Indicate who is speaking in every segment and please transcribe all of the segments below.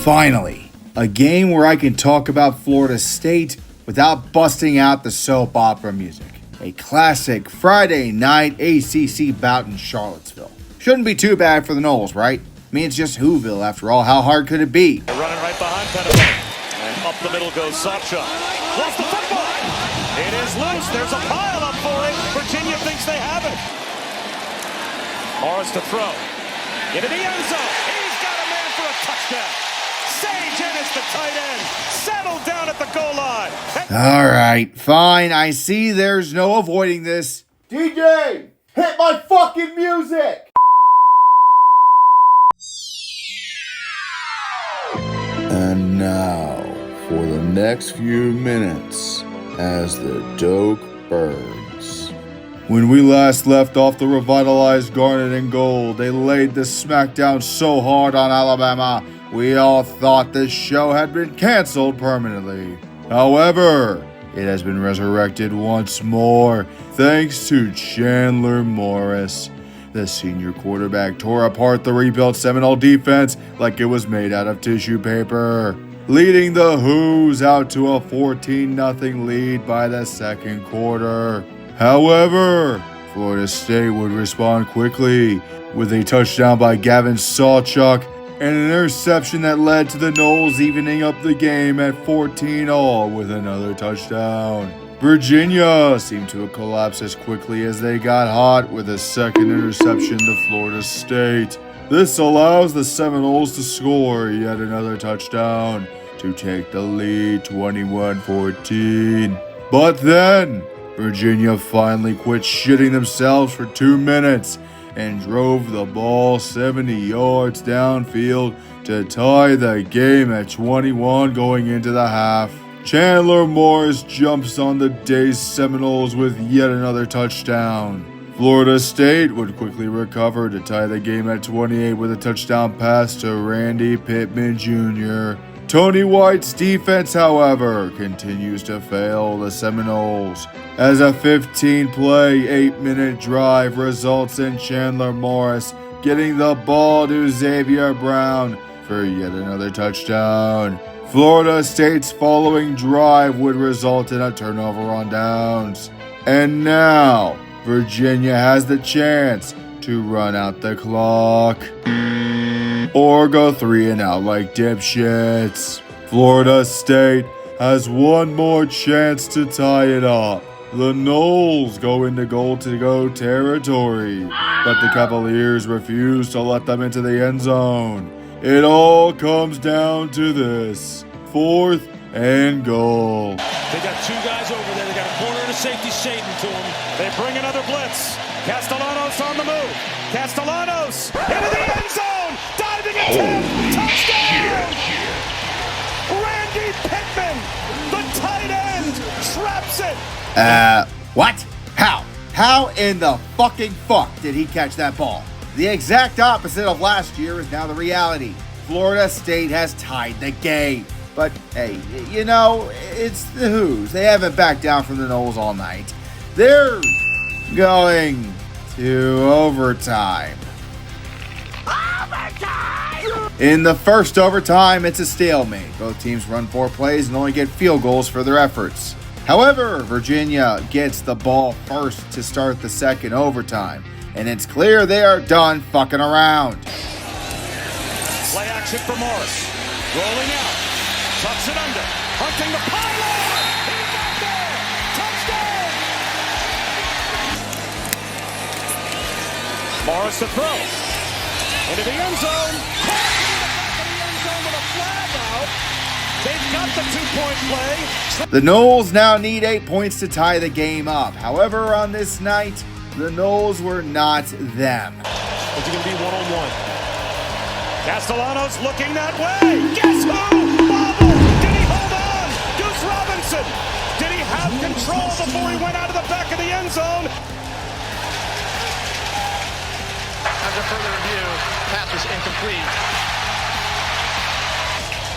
Speaker 1: Finally, a game where I can talk about Florida State without busting out the soap opera music. A classic Friday night ACC bout in Charlottesville. Shouldn't be too bad for the Noles, right? I mean, it's just Whoville after all. How hard could it be?
Speaker 2: They're running right behind Penn State. And up the middle goes Sawchuk. Lost the football. It is loose. There's a pile up for it. Virginia thinks they have it. Morris to throw. Into the end zone. He's got a man for a touchdown. Sage Ennis, the tight end, settled down at the goal line.
Speaker 1: All right, fine. I see there's no avoiding this. DJ, hit my fucking music! And now, for the next few minutes, as the Doak burns. When we last left off the revitalized Garnet and Gold, they laid the smackdown so hard on Alabama, we all thought this show had been canceled permanently. However, it has been resurrected once more thanks to Chandler Morris. The senior quarterback tore apart the rebuilt Seminole defense like it was made out of tissue paper, leading the Who's out to a 14-0 lead by the second quarter. However, Florida State would respond quickly with a touchdown by Gavin Sawchuk and an interception that led to the Noles evening up the game at 14-all with another touchdown. Virginia seemed to collapse as quickly as they got hot with a second interception to Florida State. This allows the Seminoles to score yet another touchdown to take the lead 21-14. But then, Virginia finally quit shitting themselves for 2 minutes and drove the ball 70 yards downfield to tie the game at 21 going into the half. Chandler Morris jumps on the dazed Seminoles with yet another touchdown. Florida State would quickly recover to tie the game at 28 with a touchdown pass to Randy Pittman Jr. Tony White's defense, however, continues to fail the Seminoles as a 15-play, 8-minute drive results in Chandler Morris getting the ball to Xavier Brown for yet another touchdown. Florida State's following drive would result in a turnover on downs. And now, Virginia has the chance to run out the clock or go 3-and-out like dipshits. Florida State has one more chance to tie it up. The Noles go into goal-to-go territory, but the Cavaliers refuse to let them into the end zone. It all comes down to this: 4th and goal.
Speaker 2: They got two guys over there. They got a corner and a safety shading to them. They bring another blitz. Castellanos on the move. Castellanos into the end zone. Diving attempt. Touchdown! Randy Pittman, the tight end, traps it.
Speaker 1: What? How? How in the fucking fuck did he catch that ball? The exact opposite of last year is now the reality. Florida State has tied the game. But, hey, you know, it's the Who's. They haven't backed down from the Noles all night. They're going to overtime. In the first overtime, it's a stalemate. Both teams run 4 plays and only get field goals for their efforts. However, Virginia gets the ball first to start the second overtime, and it's clear they are done fucking around.
Speaker 2: Play action for Morris. Rolling out. Tucks it under. Hunting the pylon. He got there. Touchdown. Morris to throw. Into the end zone. Caught in the back of the end zone with a flag out. They've got the 2-point play.
Speaker 1: The Noles now need 8 points to tie the game up. However, on this night, the Noles were not them.
Speaker 2: Is it going to be one-on-one? Castellanos looking that way. Guess who? Bobble. Did he hold on? Deuce Robinson. Did he have control before he went out of the back of the end zone?
Speaker 3: After further review, pass was incomplete.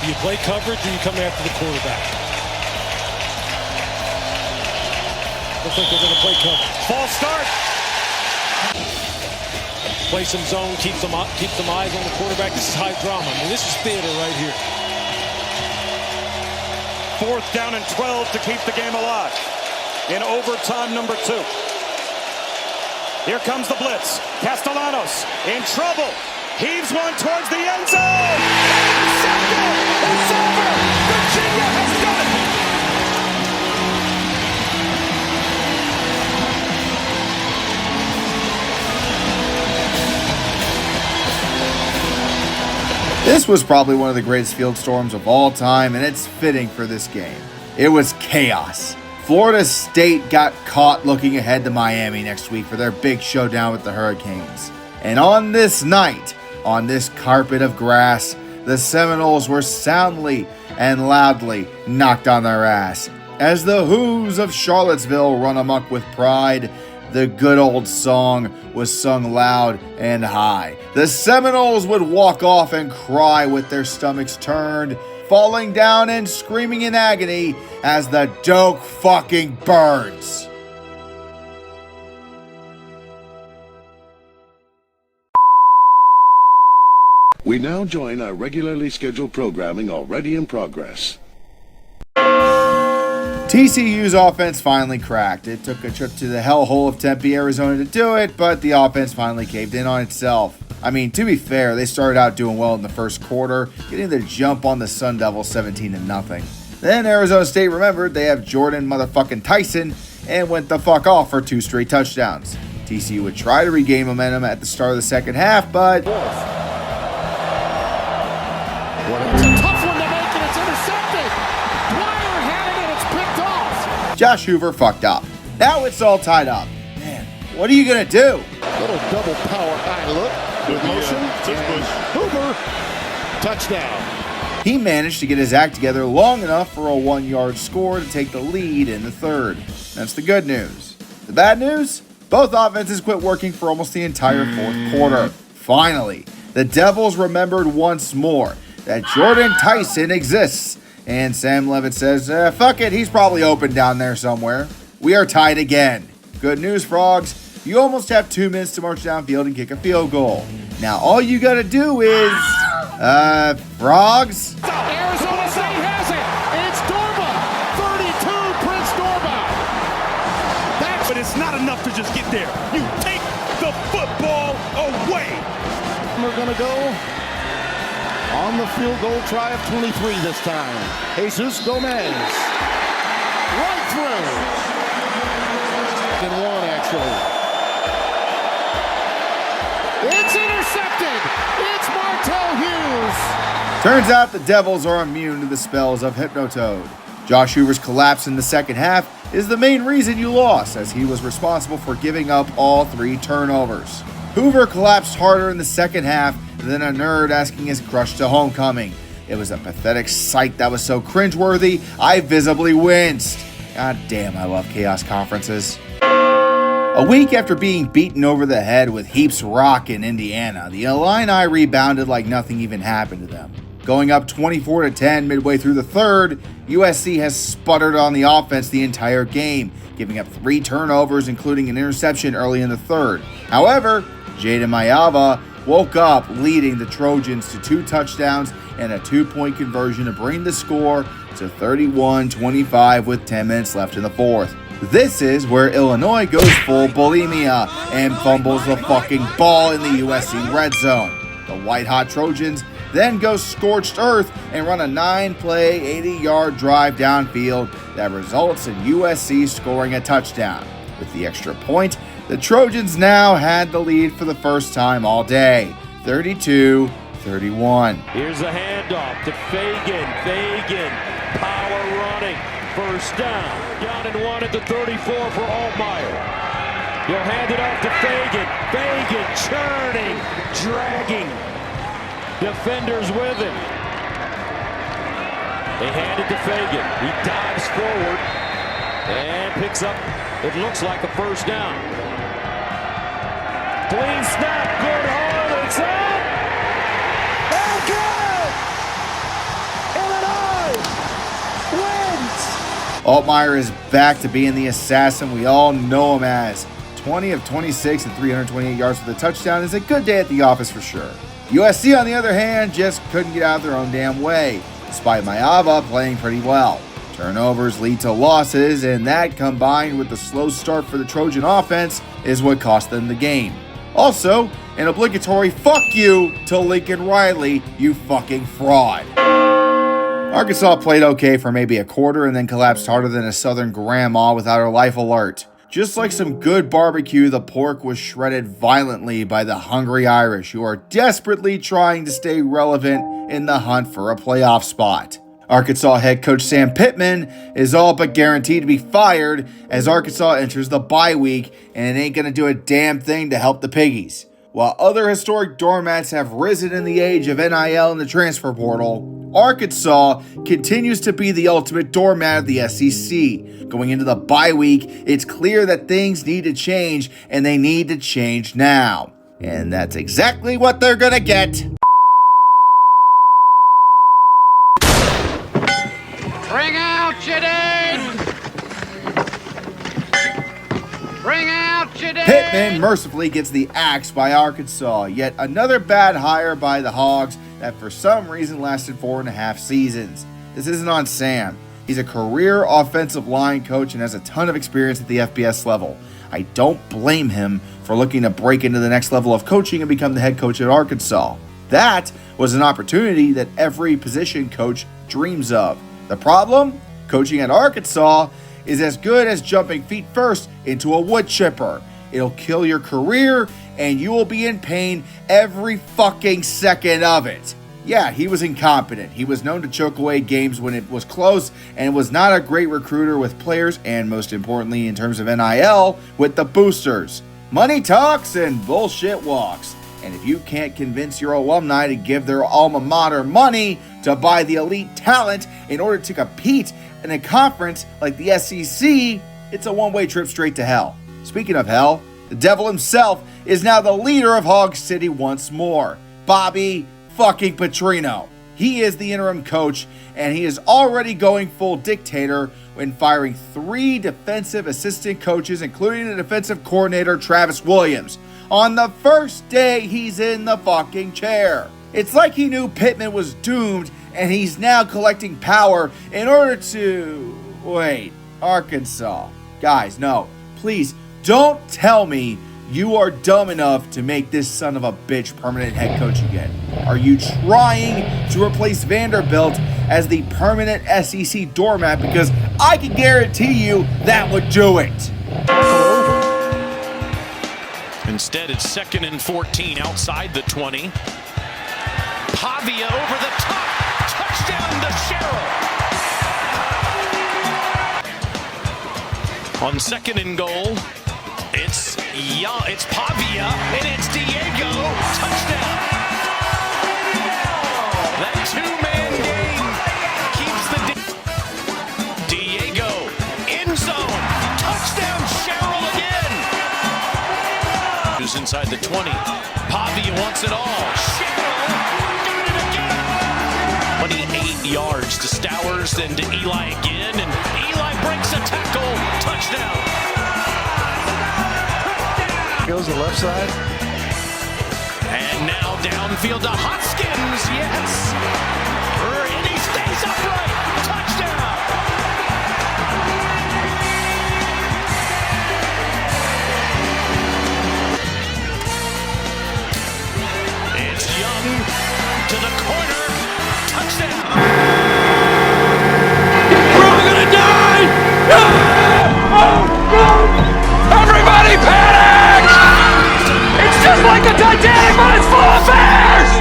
Speaker 4: Do you play coverage or you come after the quarterback? Looks like they're going to play coverage.
Speaker 2: False start.
Speaker 4: Play some zone, keep some eyes on the quarterback. This is high drama. I mean, this is theater right here.
Speaker 2: 4th down and 12 to keep the game alive in overtime number 2. Here comes the blitz. Castellanos in trouble. Heaves one towards the end zone. Intercepted. It's over. Virginia has done it.
Speaker 1: This was probably one of the greatest field storms of all time, and it's fitting for this game. It was chaos. Florida State got caught looking ahead to Miami next week for their big showdown with the Hurricanes. And on this night, on this carpet of grass, the Seminoles were soundly and loudly knocked on their ass. As the Who's of Charlottesville run amok with pride, the good old song was sung loud and high. The Seminoles would walk off and cry with their stomachs turned, falling down and screaming in agony as the Doak fucking Birds.
Speaker 5: We now join our regularly scheduled programming already in progress.
Speaker 1: TCU's offense finally cracked. It took a trip to the hellhole of Tempe, Arizona to do it, but the offense finally caved in on itself. I mean, to be fair, they started out doing well in the first quarter, getting the jump on the Sun Devils 17-0. Then Arizona State remembered they have Jordan motherfucking Tyson and went the fuck off for 2 straight touchdowns. TCU would try to regain momentum at the start of the second half, but
Speaker 3: It's a tough one to make, and it's intercepted. Dwyer had it, and it's picked off.
Speaker 1: Josh Hoover fucked up. Now it's all tied up. Man, what are you gonna do?
Speaker 3: Little double power eye look. With motion. And Hoover. Touchdown.
Speaker 1: He managed to get his act together long enough for a 1-yard score to take the lead in the third. That's the good news. The bad news? Both offenses quit working for almost the entire fourth quarter. Finally, the Devils remembered once more that Jordan Tyson exists. And Sam Levitt says, fuck it, he's probably open down there somewhere. We are tied again. Good news, Frogs. You almost have 2 minutes to march downfield and kick a field goal. Now all you gotta do is, Frogs?
Speaker 3: Arizona State has it. It's Dorba. 32, Prince Dorba.
Speaker 2: But it's not enough to just get there. You take the football away.
Speaker 3: We're going to go on the field goal try of 23 this time. Jesus Gomez. Right through. And 1, actually. It's intercepted. It's Martell Hughes.
Speaker 1: Turns out the Devils are immune to the spells of Hypnotoad. Josh Hoover's collapse in the second half is the main reason you lost, as he was responsible for giving up all 3 turnovers. Hoover collapsed harder in the second half than a nerd asking his crush to homecoming. It was a pathetic sight that was so cringeworthy, I visibly winced. God damn, I love chaos conferences. A week after being beaten over the head with heaps rock in Indiana, the Illini rebounded like nothing even happened to them. Going up 24-10 midway through the third, USC has sputtered on the offense the entire game, giving up 3 turnovers including an interception early in the third. However, Jaden Mayava woke up leading the Trojans to 2 touchdowns and a 2-point conversion to bring the score to 31-25 with 10 minutes left in the fourth. This is where Illinois goes full bulimia and fumbles the fucking ball in the USC red zone. The white-hot Trojans then go scorched earth and run a 9-play, 80-yard drive downfield that results in USC scoring a touchdown. With the extra point, the Trojans now had the lead for the first time all day, 32-31.
Speaker 6: Here's a handoff to Fagan, power running, first down. Down and 1 at the 34 for Altmaier. He'll hand it off to Fagan churning, dragging. Defenders with him. They hand it to Fagan. He dives forward and picks up, it looks like a first down. Clean snap, good hold, it's up. Oh, good! Illinois wins!
Speaker 1: Altmaier is back to being the assassin we all know him as. 20 of 26 and 328 yards for the touchdown is a good day at the office for sure. USC, on the other hand, just couldn't get out of their own damn way, despite Maava playing pretty well. Turnovers lead to losses, and that combined with the slow start for the Trojan offense is what cost them the game. Also, an obligatory fuck you to Lincoln Riley, you fucking fraud. Arkansas played okay for maybe a quarter and then collapsed harder than a southern grandma without her life alert. Just like some good barbecue, the pork was shredded violently by the hungry Irish, who are desperately trying to stay relevant in the hunt for a playoff spot. Arkansas head coach Sam Pittman is all but guaranteed to be fired as Arkansas enters the bye week, and it ain't gonna do a damn thing to help the Piggies. While other historic doormats have risen in the age of NIL and the transfer portal, Arkansas continues to be the ultimate doormat of the SEC. Going into the bye week, it's clear that things need to change, and they need to change now. And that's exactly what they're gonna get.
Speaker 7: Bring out Jadane! Bring out Jadane!
Speaker 1: Pittman mercifully gets the axe by Arkansas. Yet another bad hire by the Hogs that for some reason lasted 4.5 seasons. This isn't on Sam. He's a career offensive line coach and has a ton of experience at the FBS level. I don't blame him for looking to break into the next level of coaching and become the head coach at Arkansas. That was an opportunity that every position coach dreams of. The problem? Coaching at Arkansas is as good as jumping feet first into a wood chipper. It'll kill your career, and you will be in pain every fucking second of it. Yeah, he was incompetent. He was known to choke away games when it was close, and was not a great recruiter with players, and most importantly in terms of NIL, with the boosters. Money talks and bullshit walks. And if you can't convince your alumni to give their alma mater money to buy the elite talent in order to compete in a conference like the SEC, it's a one-way trip straight to hell. Speaking of hell, the devil himself is now the leader of Hog City once more, Bobby fucking Petrino. He is the interim coach, and he is already going full dictator when firing 3 defensive assistant coaches, including the defensive coordinator Travis Williams, on the first day he's in the fucking chair. It's like he knew Pittman was doomed, and he's now collecting power in order to... Wait, Arkansas. Guys, no, please don't tell me you are dumb enough to make this son of a bitch permanent head coach again. Are you trying to replace Vanderbilt as the permanent SEC doormat? Because I can guarantee you that would do it.
Speaker 6: Instead, it's 2nd and 14 outside the 20. Pavia over the top. Touchdown to Sherrill. On 2nd and goal, it's Pavia, and it's Diego. Touchdown. That two-man game keeps the Diego end zone. Touchdown, Sherrill again. Who's inside the 20. Pavia wants it all. Sherrill got it again. 28 yards to Stowers, then to Eli again, and Eli breaks a tackle. Touchdown.
Speaker 3: Goes the left side.
Speaker 6: And now downfield to Hoskins. Yes. And he stays upright. Touchdown. It's Young to the corner. Touchdown.
Speaker 8: We're gonna die! Everybody panic! It's just like the Titanic, but it's full of bears!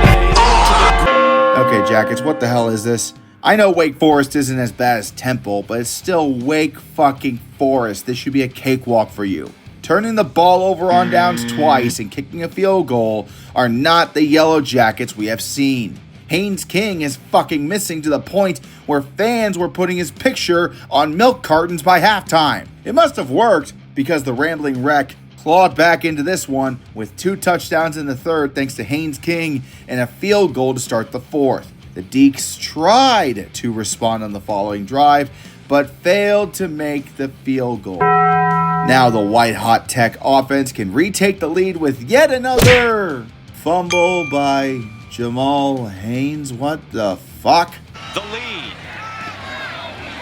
Speaker 1: Okay, Jackets, what the hell is this? I know Wake Forest isn't as bad as Temple, but it's still Wake fucking Forest. This should be a cakewalk for you. Turning the ball over on downs twice and kicking a field goal are not the Yellow Jackets we have seen. Haynes King is fucking missing to the point where fans were putting his picture on milk cartons by halftime. It must have worked because the rambling wreck clawed back into this one with 2 touchdowns in the third thanks to Haynes King and a field goal to start the fourth. The Deeks tried to respond on the following drive, but failed to make the field goal. Now the white-hot Tech offense can retake the lead with yet another fumble by Jamal Haynes. What the fuck?
Speaker 2: The lead.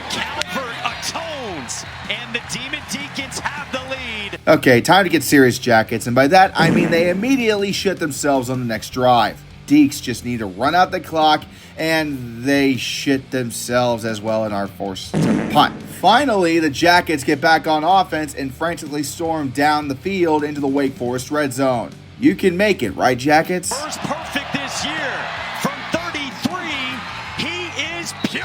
Speaker 2: Calvert atones, and the Demon Deacons have the lead.
Speaker 1: Okay, time to get serious, Jackets, and by that I mean they immediately shit themselves on the next drive. Deeks just need to run out the clock, and they shit themselves as well and are forced to punt. Finally, the Jackets get back on offense and frantically storm down the field into the Wake Forest red zone. You can make it, right, Jackets?
Speaker 2: First perfect this year from 33. He is pure.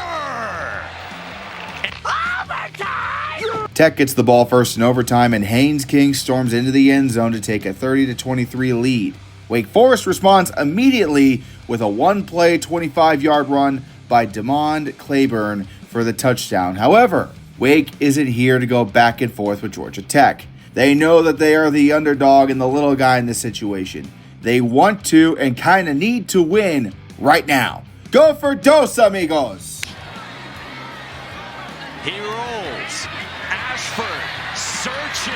Speaker 2: And overtime!
Speaker 1: Tech gets the ball first in overtime, and Haynes King storms into the end zone to take a 30-23 lead. Wake Forest responds immediately with a one-play, 25-yard run by DeMond Claiborne for the touchdown. However, Wake isn't here to go back and forth with Georgia Tech. They know that they are the underdog and the little guy in this situation. They want to and kind of need to win right now. Go for dos, amigos!
Speaker 2: He rolls. Ashford searching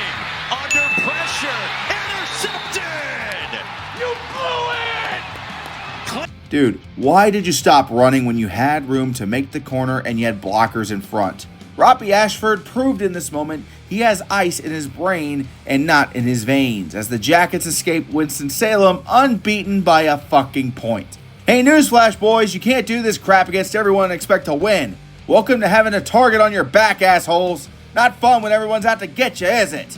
Speaker 2: under pressure. Intercepted! You blew it!
Speaker 1: Dude, why did you stop running when you had room to make the corner and you had blockers in front? Robbie Ashford proved in this moment he has ice in his brain and not in his veins, as the Jackets escape Winston-Salem unbeaten by a fucking point. Hey, newsflash, boys, you can't do this crap against everyone and expect to win. Welcome to having a target on your back, assholes. Not fun when everyone's out to get you, is it?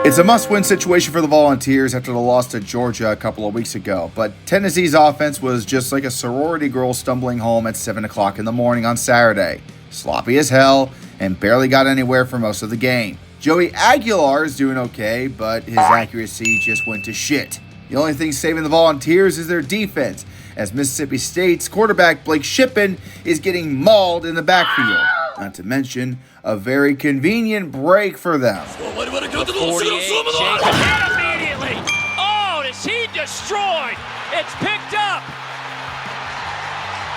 Speaker 1: It's a must-win situation for the Volunteers after the loss to Georgia a couple of weeks ago, but Tennessee's offense was just like a sorority girl stumbling home at 7 o'clock in the morning on Saturday. Sloppy as hell, and barely got anywhere for most of the game. Joey Aguilar is doing okay, but his accuracy just went to shit. The only thing saving the Volunteers is their defense, as Mississippi State's quarterback Blake Shippen is getting mauled in the backfield. Not to mention a very convenient break for them.
Speaker 8: 48, Jacob hit immediately. Oh, is he destroyed? It's picked up.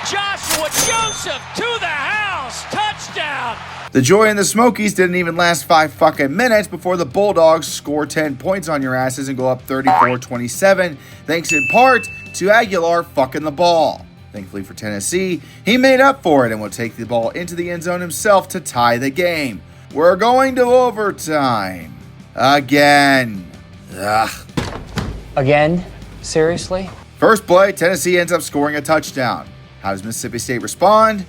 Speaker 8: Joshua Joseph to the house. Touchdown.
Speaker 1: The joy in the Smokies didn't even last 5 fucking minutes before the Bulldogs score 10 points on your asses and go up 34-27, thanks in part to Aguilar fucking the ball. Thankfully for Tennessee, he made up for it and will take the ball into the end zone himself to tie the game. We're going to overtime. Again. Ugh.
Speaker 9: Again? Seriously?
Speaker 1: First play, Tennessee ends up scoring a touchdown. How does Mississippi State respond?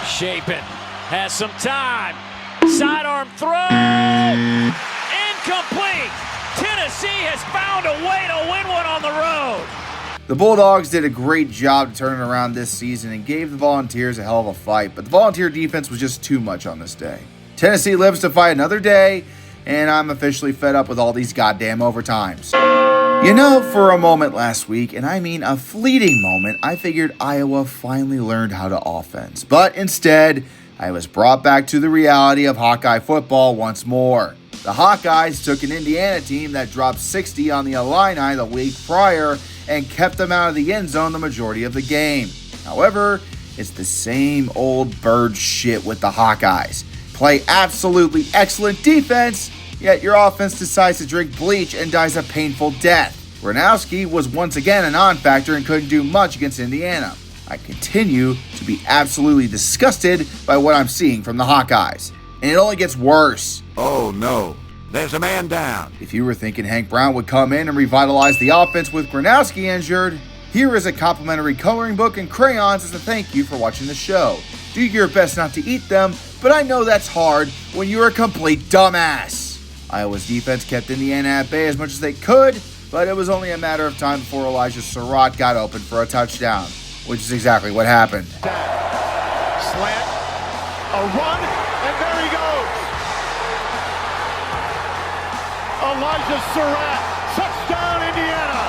Speaker 8: Shapen has some time. Sidearm throw. Incomplete. Tennessee has found a way to win one on the road.
Speaker 1: The Bulldogs did a great job to turn it around this season and gave the Volunteers a hell of a fight, but the Volunteer defense was just too much on this day. Tennessee lives to fight another day, and I'm officially fed up with all these goddamn overtimes. You know, for a moment last week, and I mean a fleeting moment, I figured Iowa finally learned how to offense. But instead, I was brought back to the reality of Hawkeye football once more. The Hawkeyes took an Indiana team that dropped 60 on the Illini the week prior and kept them out of the end zone the majority of the game. However, it's the same old bird shit with the Hawkeyes. Play absolutely excellent defense, yet your offense decides to drink bleach and dies a painful death. Gronowski was once again a non-factor and couldn't do much against Indiana. I continue to be absolutely disgusted by what I'm seeing from the Hawkeyes. And it only gets worse.
Speaker 5: Oh no, there's a man down.
Speaker 1: If you were thinking Hank Brown would come in and revitalize the offense with Gronowski injured, here is a complimentary coloring book and crayons as a thank you for watching the show. Do your best not to eat them, but I know that's hard when you're a complete dumbass. Iowa's defense kept Indiana at bay as much as they could, but it was only a matter of time before Elijah Surratt got open for a touchdown, which is exactly what happened.
Speaker 3: Slant, a run, and there he goes. Elijah Surratt, touchdown Indiana.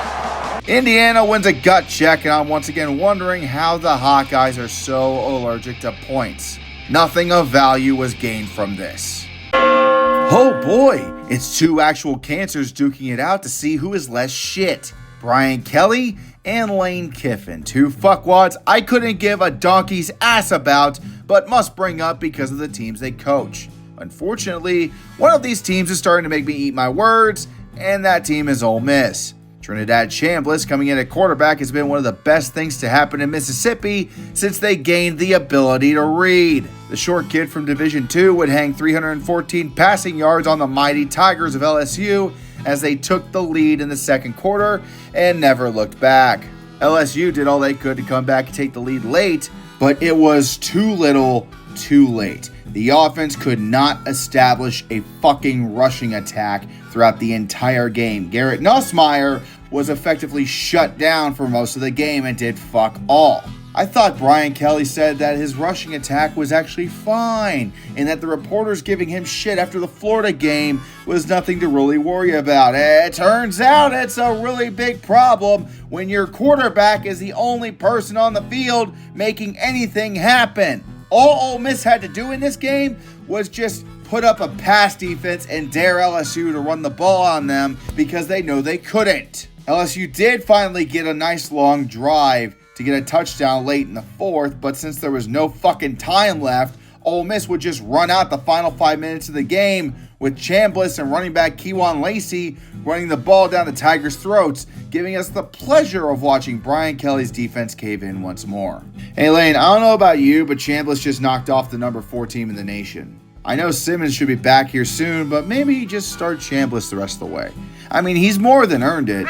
Speaker 1: Indiana wins a gut check, and I'm once again wondering how the Hawkeyes are so allergic to points. Nothing of value was gained from this. Oh boy, it's two actual cancers duking it out to see who is less shit. Brian Kelly and Lane Kiffin, two fuckwads I couldn't give a donkey's ass about, but must bring up because of the teams they coach. Unfortunately, one of these teams is starting to make me eat my words, and that team is Ole Miss. Trinidad Shameless coming in at quarterback has been one of the best things to happen in Mississippi since they gained the ability to read. The short kid from Division II would hang 314 passing yards on the mighty Tigers of LSU as they took the lead in the second quarter and never looked back. LSU did all they could to come back and take the lead late, but it was too little, too late. The offense could not establish a fucking rushing attack throughout the entire game. Garrett Nussmeier was effectively shut down for most of the game and did fuck all. I thought Brian Kelly said that his rushing attack was actually fine and that the reporters giving him shit after the Florida game was nothing to really worry about. It turns out it's a really big problem when your quarterback is the only person on the field making anything happen. All Ole Miss had to do in this game was just put up a pass defense and dare LSU to run the ball on them because they know they couldn't. LSU did finally get a nice long drive to get a touchdown late in the fourth, but since there was no fucking time left, Ole Miss would just run out the final 5 minutes of the game with Shameless and running back Kewan Lacey running the ball down the Tigers' throats, giving us the pleasure of watching Brian Kelly's defense cave in once more. Hey Lane, I don't know about you, but Shameless just knocked off the number 4 team in the nation. I know Simmons should be back here soon, but maybe just start Shameless the rest of the way. I mean, he's more than earned it.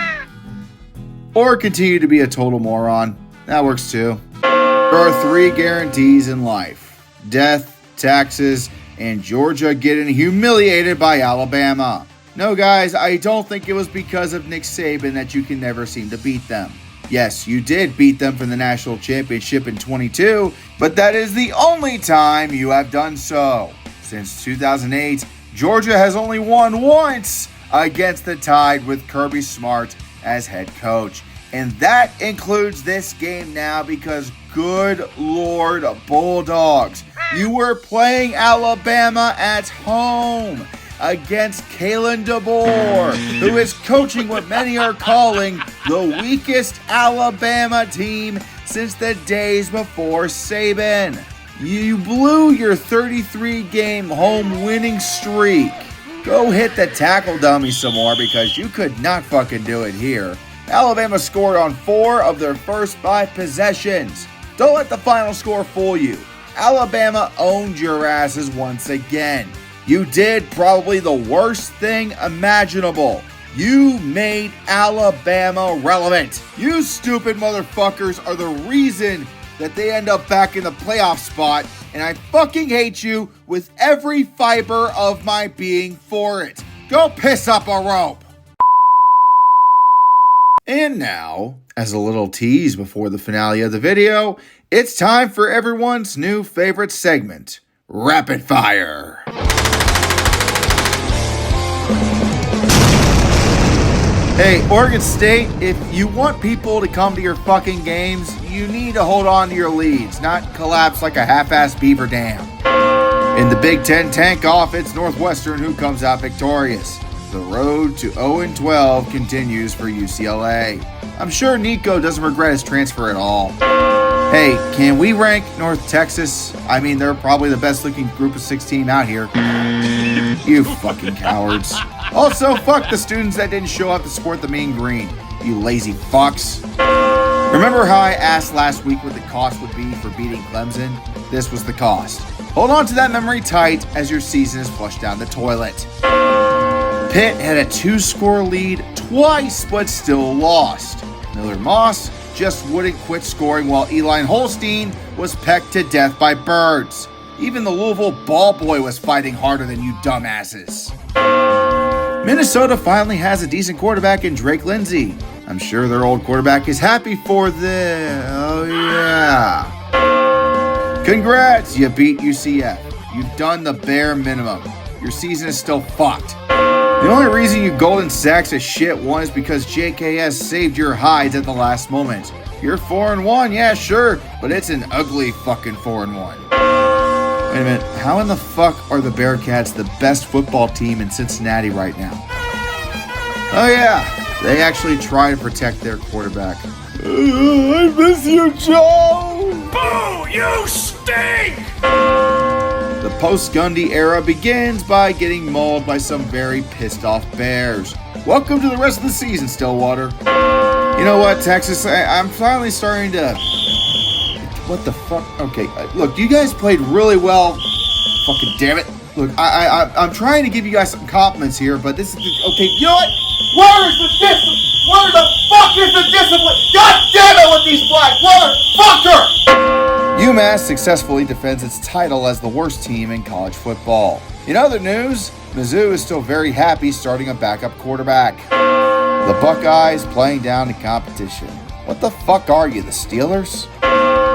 Speaker 1: Or continue to be a total moron. That works too. There are 3 guarantees in life: death, taxes, and Georgia getting humiliated by Alabama. No guys, I don't think it was because of Nick Saban that you can never seem to beat them. Yes, you did beat them for the national championship in 22, but that is the only time you have done so. Since 2008, Georgia has only won once against the Tide with Kirby Smart as head coach. And that includes this game now because good Lord Bulldogs, you were playing Alabama at home against Kalen DeBoer, who is coaching what many are calling the weakest Alabama team since the days before Saban. You blew your 33-game home winning streak. Go hit the tackle dummy some more because you could not fucking do it here. Alabama scored on 4 of their first 5 possessions. Don't let the final score fool you. Alabama owned your asses once again. You did probably the worst thing imaginable. You made Alabama relevant. You stupid motherfuckers are the reason that they end up back in the playoff spot, and I fucking hate you with every fiber of my being for it. Go piss up a rope. And now, as a little tease before the finale of the video, it's time for everyone's new favorite segment, Rapid Fire. Hey, Oregon State, if you want people to come to your fucking games, you need to hold on to your leads, not collapse like a half-assed beaver dam. In the Big Ten tank-off, it's Northwestern who comes out victorious. The road to 0-12 continues for UCLA. I'm sure Nico doesn't regret his transfer at all. Hey, can we rank North Texas? I mean, they're probably the best looking group of 6 team out here. You fucking cowards. Also, fuck the students that didn't show up to support the Mean Green. You lazy fucks. Remember how I asked last week what the cost would be for beating Clemson? This was the cost. Hold on to that memory tight as your season is flushed down the toilet. Pitt had a 2-score lead twice, but still lost. Miller Moss just wouldn't quit scoring while Eli Holstein was pecked to death by birds. Even the Louisville ball boy was fighting harder than you dumbasses. Minnesota finally has a decent quarterback in Drake Lindsey. I'm sure their old quarterback is happy for the... Oh yeah. Congrats, you beat UCF. You've done the bare minimum. Your season is still fucked. The only reason you golden sacks of shit won is because JKS saved your hides at the last moment. You're 4-1, yeah, sure, but it's an ugly fucking 4-1. Wait a minute, how in the fuck are the Bearcats the best football team in Cincinnati right now? Oh yeah, they actually try to protect their quarterback. I miss you, Joe!
Speaker 8: Boo! You
Speaker 2: stink!
Speaker 1: The post-Gundy era begins by getting mauled by some very pissed-off Bears. Welcome to the rest of the season, Stillwater. You know what, Texas? I'm finally starting to... What the fuck? Okay, look, you guys played really well. Fucking damn it. Look, I'm trying to give you guys some compliments here, but this is... Okay, you know what? Where is the discipline? Where the fuck is the discipline? God damn it with these flags, motherfucker! UMass successfully defends its title as the worst team in college football. In other news, Mizzou is still very happy starting a backup quarterback. The Buckeyes playing down the competition. What the fuck are you, the Steelers?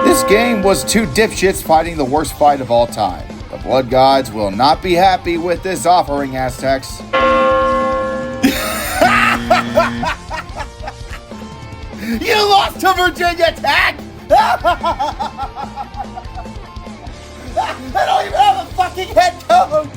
Speaker 1: This game was two dipshits fighting the worst fight of all time. The Blood Gods will not be happy with this offering, Aztecs. You lost to Virginia Tech! I don't even have a fucking head coach!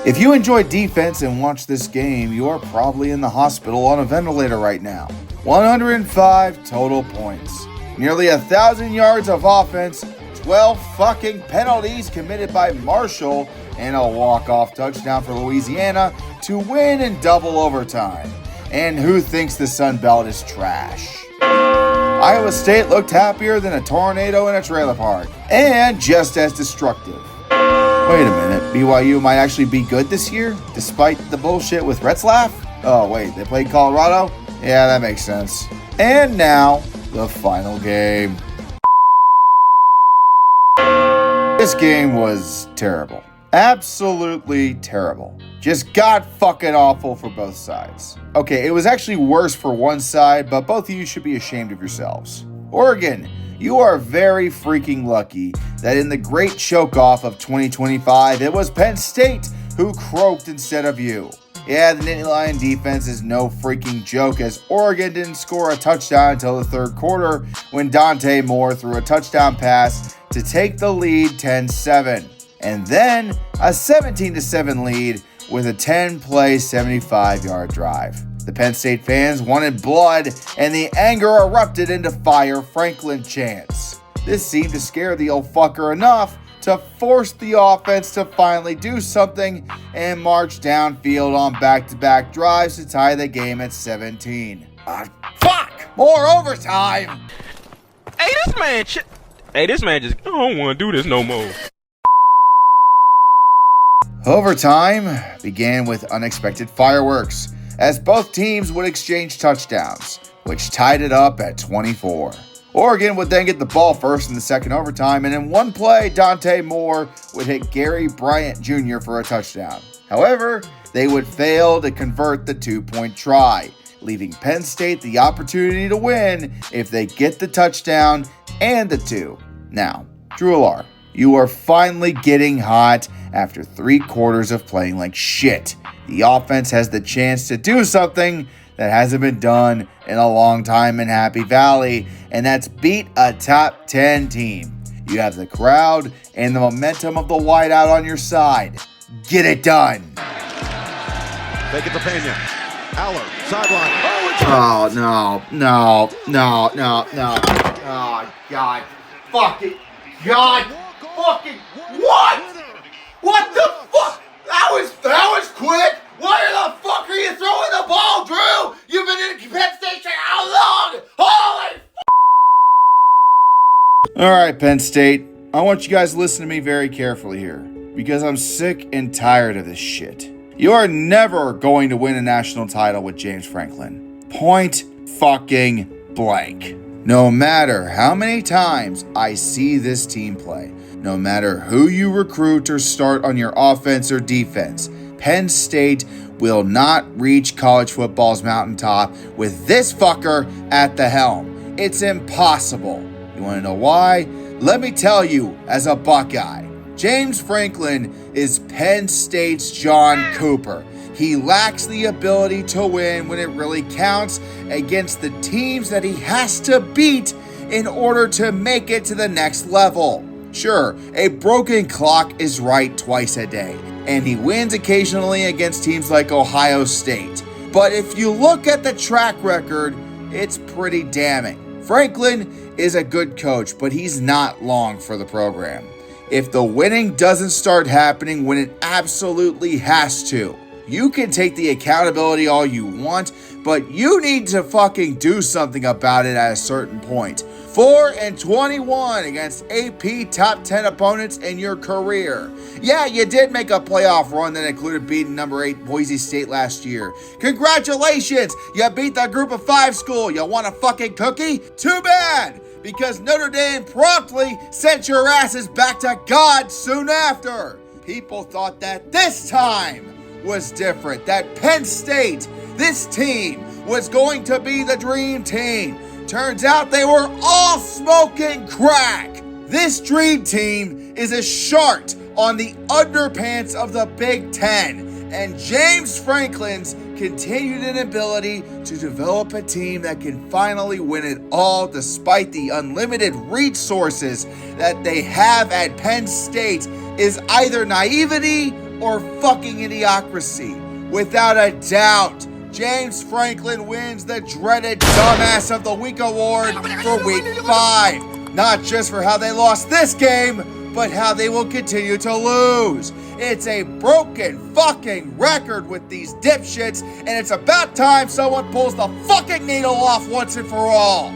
Speaker 1: If you enjoy defense and watch this game, you are probably in the hospital on a ventilator right now. 105 total points. Nearly 1,000 yards of offense, 12 fucking penalties committed by Marshall, and a walk-off touchdown for Louisiana to win in double overtime. And who thinks the Sun Belt is trash? Iowa State looked happier than a tornado in a trailer park, and just as destructive. Wait a minute, BYU might actually be good this year, despite the bullshit with Retzlaff? Oh wait, they played Colorado? Yeah, that makes sense. And now, the final game. This game was terrible. Absolutely terrible. Just god fucking awful for both sides. Okay, it was actually worse for one side, but both of you should be ashamed of yourselves. Oregon, you are very freaking lucky that in the great choke-off of 2025, it was Penn State who croaked instead of you. Yeah, the Nittany Lion defense is no freaking joke, as Oregon didn't score a touchdown until the third quarter when Dante Moore threw a touchdown pass to take the lead 10-7. And then a 17-7 lead with a 10-play, 75-yard drive. The Penn State fans wanted blood, and the anger erupted into Fire Franklin chants. This seemed to scare the old fucker enough to force the offense to finally do something and march downfield on back-to-back drives to tie the game at 17. Fuck! More overtime!
Speaker 6: Hey, this man just... I don't want to do this no more.
Speaker 1: Overtime began with unexpected fireworks, as both teams would exchange touchdowns, which tied it up at 24. Oregon would then get the ball first in the second overtime, and in one play, Dante Moore would hit Gary Bryant Jr. for a touchdown. However, they would fail to convert the two-point try, leaving Penn State the opportunity to win if they get the touchdown and the two. Now, Drew Alar, you are finally getting hot after 3 quarters of playing like shit. The offense has the chance to do something that hasn't been done in a long time in Happy Valley, and that's beat a top 10 team. You have the crowd and the momentum of the whiteout on your side. Get it done.
Speaker 3: Take it to Pena. Aller, sideline.
Speaker 1: Oh, no. Oh, God. Fucking God. Fucking what? What the fuck? That was quick. Why the fuck are you throwing the ball, Drew? You've been in Penn State for how long? Holy All right, Penn State. I want you guys to listen to me very carefully here, because I'm sick and tired of this shit. You are never going to win a national title with James Franklin. Point fucking blank. No matter how many times I see this team play, no matter who you recruit or start on your offense or defense, Penn State will not reach college football's mountaintop with this fucker at the helm. It's impossible. You want to know why? Let me tell you, as a Buckeye, James Franklin is Penn State's John Cooper. He lacks the ability to win when it really counts against the teams that he has to beat in order to make it to the next level. Sure, a broken clock is right twice a day, and he wins occasionally against teams like Ohio State. But if you look at the track record, it's pretty damning. Franklin is a good coach, but he's not long for the program. If the winning doesn't start happening when it absolutely has to, you can take the accountability all you want, but you need to fucking do something about it at a certain point. 4-21 against AP top 10 opponents in your career. Yeah, you did make a playoff run that included beating number 8 Boise State last year. Congratulations! You beat the group of 5 school. You want a fucking cookie? Too bad! Because Notre Dame promptly sent your asses back to God soon after. People thought that this time was different. That Penn State, this team, was going to be the dream team. Turns out they were all smoking crack. This dream team is a shart on the underpants of the Big Ten. And James Franklin's continued inability to develop a team that can finally win it all despite the unlimited resources that they have at Penn State is either naivety or fucking idiocracy. Without a doubt, James Franklin wins the dreaded Dumbass of the Week award for Week 5. Not just for how they lost this game, but how they will continue to lose. It's a broken fucking record with these dipshits, and it's about time someone pulls the fucking needle off once and for all.